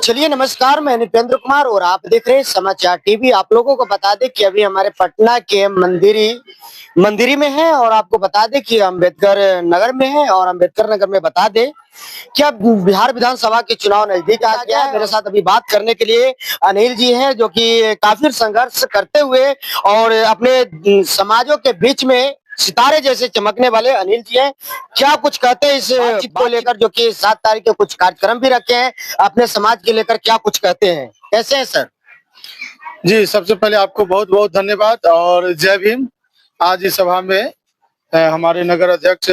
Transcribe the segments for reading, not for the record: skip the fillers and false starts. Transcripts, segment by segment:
चलिए नमस्कार, मैं निपेंद्र कुमार और आप देख रहे हैं समाचार टीवी। आप लोगों को बता दें कि अभी हमारे पटना के मंदिरी में है और आपको बता दें कि अंबेडकर नगर में है। और अंबेडकर नगर में बता दें कि अब बिहार विधानसभा के चुनाव नजदीक आ गया है। मेरे साथ अभी बात करने के लिए अनिल जी हैं, जो कि काफी संघर्ष करते हुए और अपने समाजों के बीच में सितारे जैसे चमकने वाले अनिल जी हैं। क्या कुछ कहते हैं इस बातचीत को लेकर, जो कि 7 तारीख के कुछ कार्यक्रम भी रखे हैं अपने समाज के लेकर, क्या कुछ कहते हैं, कैसे हैं सर? जी, सबसे पहले आपको बहुत बहुत धन्यवाद और जय भीम। आज इस सभा में हमारे नगर अध्यक्ष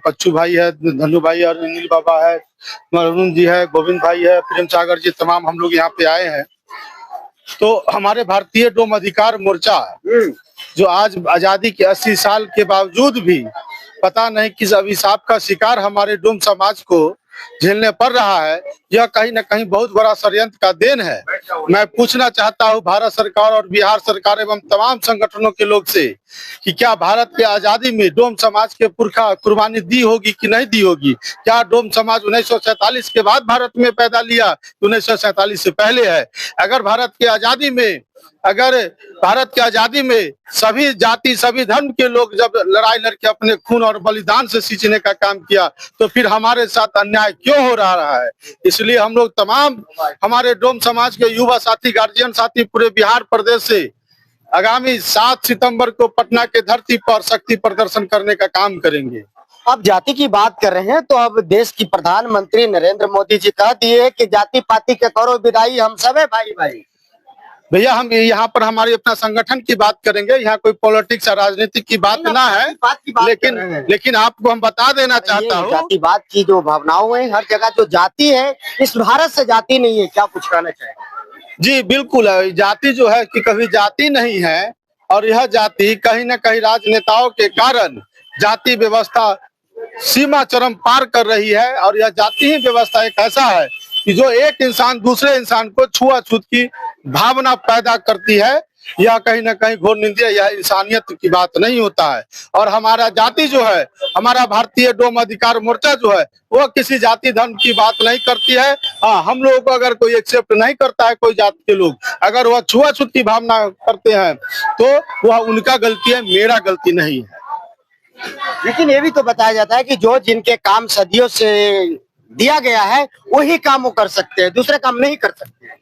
पच्चू भाई है, धन्नू भाई और अनिल बाबा है, अरुण जी है, गोविंद भाई है, प्रेम सागर जी, तमाम हम लोग यहाँ पे आए हैं। तो हमारे भारतीय डोम अधिकार मोर्चा जो आज आजादी के 80 साल के बावजूद भी पता नहीं किस अभिशाप का शिकार हमारे डोम समाज को झेलने पड़ रहा है, यह कहीं न कहीं बहुत बड़ा षड्यंत्र का देन है। मैं पूछना चाहता हूं भारत सरकार और बिहार सरकार एवं तमाम संगठनों के लोग से कि क्या भारत के आजादी में डोम समाज के पुरखा कुर्बानी दी होगी कि नहीं दी होगी? क्या डोम समाज 1947 के बाद भारत में पैदा लिया, 1947 से पहले है? अगर भारत की आजादी में सभी जाति सभी धर्म के लोग जब लड़ाई लड़के अपने खून और बलिदान से सींचने का काम किया, तो फिर हमारे साथ अन्याय क्यों हो रहा है? इसलिए हम लोग तमाम हमारे डोम समाज के युवा साथी, गार्जियन साथी पूरे बिहार प्रदेश से आगामी 7 सितंबर को पटना के धरती पर शक्ति प्रदर्शन करने का काम करेंगे। अब जाति की बात कर रहे हैं तो अब देश की प्रधानमंत्री नरेंद्र मोदी जी कह दिए कि जाति पाति के करो विदाई, हम सब है भाई भाई। भैया, हम यहाँ पर हमारे अपना संगठन की बात करेंगे, यहाँ कोई पॉलिटिक्स और राजनीति की बात ना है, लेकिन आपको हम बता देना चाहता हूँ, जातिवाद की जो भावनाओं है, हर जगह जो जाति है, इस भारत से जाति नहीं है। क्या कुछ कहना चाहेंगे? जी बिल्कुल है, जाति जो है कि कभी जाति नहीं है और यह जाति कहीं न कहीं राजनेताओं के कारण जाति व्यवस्था सीमा चरम पार कर रही है। और यह जाति ही व्यवस्था एक ऐसा है कि जो एक इंसान दूसरे इंसान को छुआछूत की भावना पैदा करती है, यह कहीं न कहीं घोर निंदनीय, यह इंसानियत की बात नहीं होता है। और हमारा जाति जो है, हमारा भारतीय डोम अधिकार मोर्चा जो है, वो किसी जाति धर्म की बात नहीं करती है। हाँ, हम लोगों को अगर कोई एक्सेप्ट नहीं करता है, कोई जाति के लोग अगर वह छुआछूत की भावना करते हैं तो वह उनका गलती है, मेरा गलती नहीं है। लेकिन ये भी तो बताया जाता है कि जो जिनके काम सदियों से दिया गया है वही काम वो कर सकते हैं, दूसरे काम नहीं कर सकते।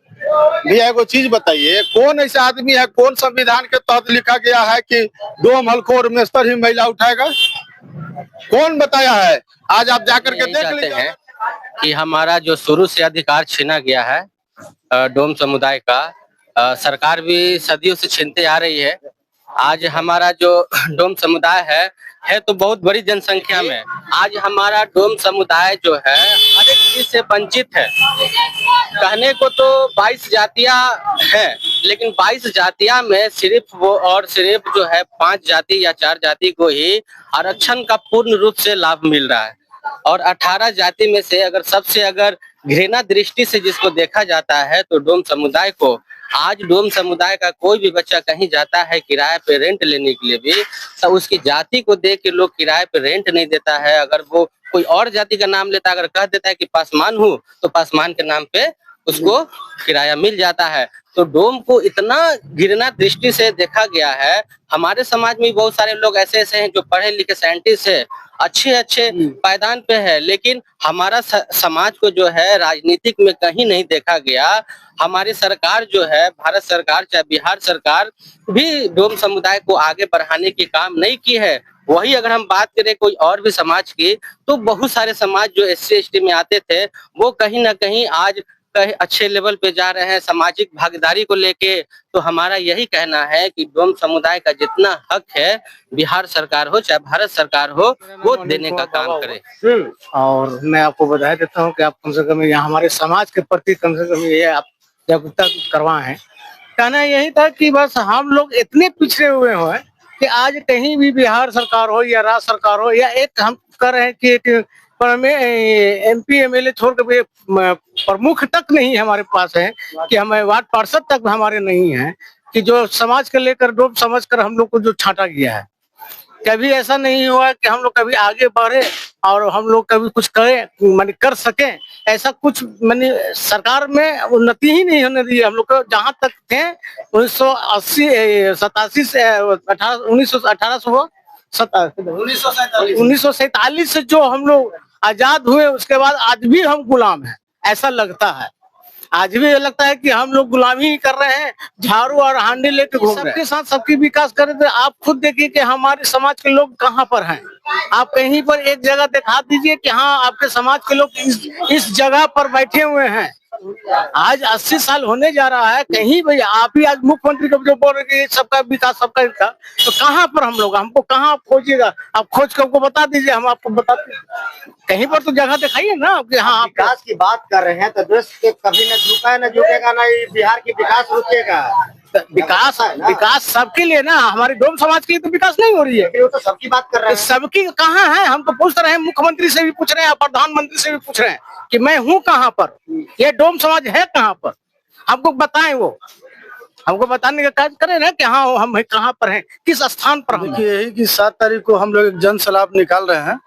भैया एगो चीज बताइए, कौन ऐसा आदमी है, कौन संविधान के तहत लिखा गया है कि डोम हल्को और मेस्तर ही महिला उठाएगा? कौन बताया है? आज आप जाकर के देख लीजिए कि हमारा जो शुरू से अधिकार छीना गया है डोम समुदाय का, सरकार भी सदियों से छीनते आ रही है। आज हमारा जो डोम समुदाय है तो बहुत बड़ी जनसंख्या में आज हमारा डोम समुदाय जो है हर एक चीज से वंचित है। कहने को तो 22 जातियां हैं, लेकिन 22 जातियां में सिर्फ जो है 5 जाति या 4 जाति को ही आरक्षण का पूर्ण रूप से लाभ मिल रहा है। और 18 जाति में से अगर घृणा दृष्टि से जिसको देखा जाता है तो डोम समुदाय को, आज डोम समुदाय का कोई भी बच्चा कहीं जाता है किराए पे रेंट लेने के लिए भी, तो उसकी जाति को देख के लोग किराए पे रेंट नहीं देता है। अगर वो कोई और जाति का नाम लेता, अगर कह देता है कि पासवान हूँ, तो पासवान के नाम पे उसको किराया मिल जाता है। तो डोम को इतना घृणा दृष्टि से देखा गया है। हमारे समाज में बहुत सारे लोग ऐसे हैं जो पढ़े लिखे साइंटिस्ट है, अच्छे पायदान पे है, लेकिन हमारा समाज को जो है राजनीतिक में कहीं नहीं देखा गया। हमारी सरकार जो है, भारत सरकार चाहे बिहार सरकार भी डोम समुदाय को आगे बढ़ाने की काम नहीं की है। वही अगर हम बात करें कोई और भी समाज की, तो बहुत सारे समाज जो SC ST में आते थे वो कहीं ना कहीं आज अच्छे लेवल पे जा रहे हैं सामाजिक भागीदारी को लेके। तो हमारा यही कहना है कि डोम समुदाय का जितना हक है, बिहार सरकार हो चाहे भारत सरकार हो, वो देने का काम करे। और मैं आपको बधाई देता हूँ कि आप कम से कम यहाँ हमारे समाज के प्रति कम से कम ये आप जागरूकता करवाए हैं। कहना यही था कि बस हम लोग इतने पिछड़े हुए हैं कि आज कहीं भी बिहार सरकार हो या राज्य सरकार हो, या एक हम कर रहे हैं कि पर में MP MLA छोड़ के प्रमुख तक नहीं हमारे पास है, कि हमें वार्ड पार्षद तक हमारे नहीं है, कि जो समाज के लेकर डोम समझ कर हम लोग को जो छांटा गया है। कभी ऐसा नहीं हुआ कि हम लोग कभी आगे बढ़े और हम लोग कभी कुछ करें, माने कर सकें। ऐसा कुछ मैंने सरकार में उन्नति ही नहीं होने दी। हम लोग को जहाँ तक थे 1987 से 1947 से जो हम लोग आजाद हुए, उसके बाद आज भी हम गुलाम हैं, ऐसा लगता है। आज भी ये लगता है कि हम लोग गुलामी ही कर रहे हैं, झाड़ू और हांडी लेके घूम रहे हैं। सबके साथ सबकी विकास करें तो आप खुद देखिए कि हमारे समाज के लोग कहाँ पर हैं। आप कहीं पर एक जगह दिखा दीजिए कि हाँ आपके समाज के लोग इस जगह पर बैठे हुए हैं। आज 80 साल होने जा रहा है, कहीं भाई आप ही आज मुख्यमंत्री को जो बोल रहे कि सबका विकास सबका विकास, तो कहाँ पर हम लोग, हमको कहाँ आप खोजिएगा, आप खोज के हमको बता दीजिए, हम आपको बताते हैं। कहीं पर तो जगह दिखाइए ना कि हाँ आप विकास की बात कर रहे हैं तो देश के कभी न झुका है न झुकेगा, ना ये बिहार की विकास रुकेगा। विकास सबके लिए ना, हमारे डोम समाज के लिए तो विकास नहीं हो रही है। वो तो सबकी बात कर रहे हैं। सबकी कहाँ है, हम तो पूछ रहे हैं, मुख्यमंत्री से भी पूछ रहे हैं, प्रधानमंत्री से भी पूछ रहे हैं कि मैं हूँ कहाँ पर, ये डोम समाज है कहाँ पर, हमको बताएं। वो हमको बताने का कार्य करें ना कि हाँ हम कहाँ पर हैं, किस स्थान पर हम। देखिए यही कि 7 तारीख को हम लोग एक जन सलाह निकाल रहे हैं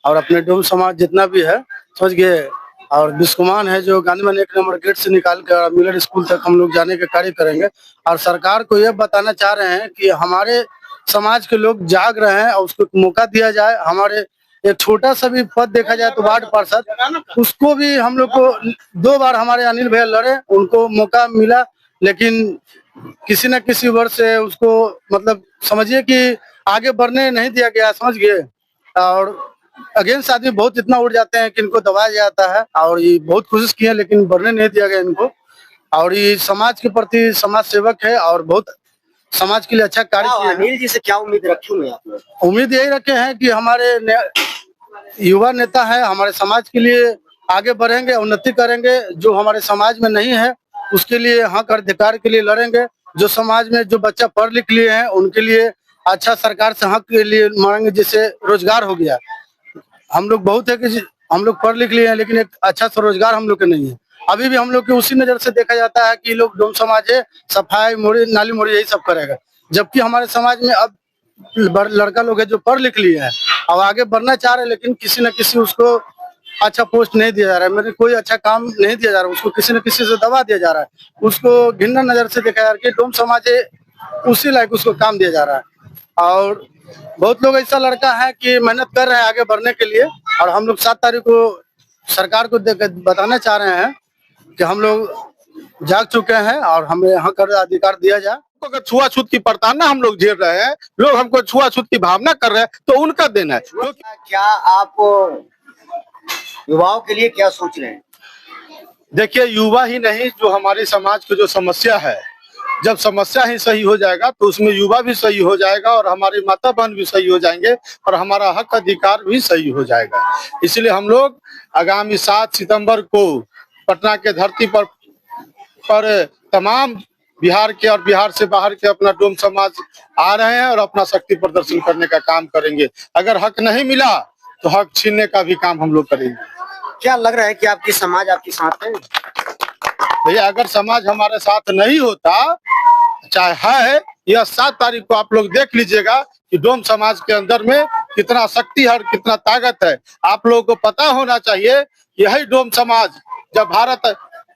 और अपने डोम समाज जितना भी है समझ गए, और बिस्कुमान है जो गांधी 1 नंबर गेट से निकाल कर मिलर स्कूल तक हम लोग जाने का कार्य करेंगे। और सरकार को यह बताना चाह रहे हैं कि हमारे समाज के लोग जाग रहे हैं और उसको मौका दिया जाए। हमारे एक छोटा सा भी पद देखा जाए तो वार्ड पार्षद, उसको भी हम लोग को 2 बार हमारे अनिल भैया लड़े, उनको मौका मिला, लेकिन किसी न किसी वर्ष से उसको मतलब समझिए कि आगे बढ़ने नहीं दिया गया, समझ गए। और अगेंस्ट आदमी बहुत इतना उड़ जाते हैं कि इनको दबाया जाता है, और ये बहुत कोशिश की है लेकिन बढ़ने नहीं दिया गया इनको। और ये समाज के प्रति समाज सेवक है और बहुत समाज के लिए अच्छा कार्य किया है। अनिल जी से क्या उम्मीद रखी हुई आप लोग? उम्मीद यही रखे हैं कि हमारे युवा नेता है, हमारे समाज के लिए आगे बढ़ेंगे, उन्नति करेंगे। जो हमारे समाज में नहीं है उसके लिए हक अधिकार के लिए लड़ेंगे। जो समाज में जो बच्चा पढ़ लिख लिए हैं उनके लिए अच्छा सरकार से हक के लिए मांगेंगे, जिससे रोजगार हो गया। हम लोग बहुत है कि हम लोग पढ़ लिख लिए हैं लेकिन एक अच्छा सा रोजगार हम लोग के नहीं है। अभी भी हम लोग के उसी नजर से देखा जाता है कि लोग डोम समाज है, सफाई मोड़ी नाली मोड़ी यही सब करेगा, जबकि हमारे समाज में अब लड़का लोग है जो पढ़ लिख लिए हैं और आगे बढ़ना चाह रहे हैं, लेकिन किसी न किसी उसको अच्छा पोस्ट नहीं दिया जा रहा है, मेरे कोई अच्छा काम नहीं दिया जा रहा है, उसको किसी न किसी से दबा दिया जा रहा है, उसको घिन्ना नजर से देखा जा रहा है कि डोम समाज है उसी लायक उसको काम दिया जा रहा है। और बहुत लोग ऐसा लड़का है कि मेहनत कर रहे हैं आगे बढ़ने के लिए, और हम लोग 7 तारीख को सरकार को बताना चाह रहे हैं कि हम लोग जाग चुके हैं और हमें यहाँ कर अधिकार दिया जाए। अगर छुआछूत की प्रताड़ना हम लोग झेल रहे हैं, लोग हमको छुआछूत की भावना कर रहे हैं, तो उनका देना है। क्या आप युवाओं के लिए क्या सोच रहे हैं? देखिए युवा ही नहीं, जो हमारे समाज की जो समस्या है, जब समस्या ही सही हो जाएगा तो उसमें युवा भी सही हो जाएगा और हमारे माता बहन भी सही हो जाएंगे और हमारा हक अधिकार भी सही हो जाएगा। इसलिए हम लोग आगामी 7 सितंबर को पटना के धरती पर तमाम बिहार के और बिहार से बाहर के अपना डोम समाज आ रहे हैं और अपना शक्ति प्रदर्शन करने का काम करेंगे। अगर हक नहीं मिला तो हक छीनने का भी काम हम लोग करेंगे। क्या लग रहा है कि आपकी समाज आपके साथ है? भैया अगर समाज हमारे साथ नहीं होता, चाहे है, यह 7 तारीख को आप लोग देख लीजिएगा कि डोम समाज के अंदर में कितना शक्ति है और कितना ताकत है। आप लोगों को पता होना चाहिए, यही डोम समाज जब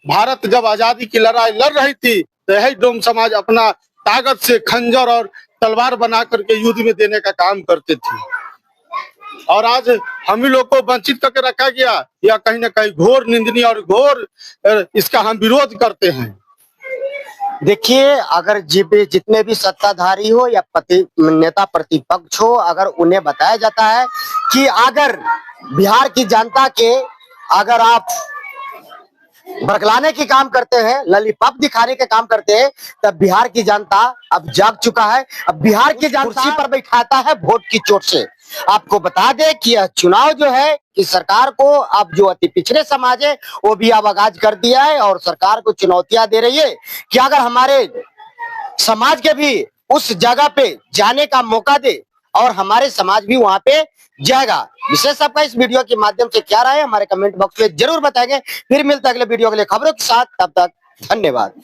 भारत जब आजादी की लड़ाई लड़ रही थी तो यही डोम समाज अपना ताकत से खंजर और तलवार बना करके युद्ध में देने का काम करते थे, और आज हम ही लोग को वंचित करके रखा गया। या कहीं ना कहीं घोर निंदनीय और घोर इसका हम विरोध करते हैं। देखिए, अगर जितने भी सत्ताधारी हो या नेता प्रतिपक्ष हो, अगर उन्हें बताया जाता है कि अगर बिहार की जनता के अगर आप बरगलाने की काम करते हैं, लॉलीपॉप दिखाने के काम करते हैं, तब बिहार की जनता अब जाग चुका है। अब बिहार की जनता कुर्सी पर बैठाता है वोट की चोट से। आपको बता दें कि यह चुनाव जो है कि सरकार को अब जो अति पिछड़े समाज है वो भी अब आगाज कर दिया है और सरकार को चुनौतियां दे रही है कि अगर हमारे समाज के भी उस जगह पे जाने का मौका दे और हमारे समाज भी वहां पे जाएगा। विशेष आपका इस वीडियो के माध्यम से क्या राय है हमारे कमेंट बॉक्स में जरूर बताएंगे। फिर मिलते हैं अगले वीडियो के लिए खबरों के साथ, तब तक धन्यवाद।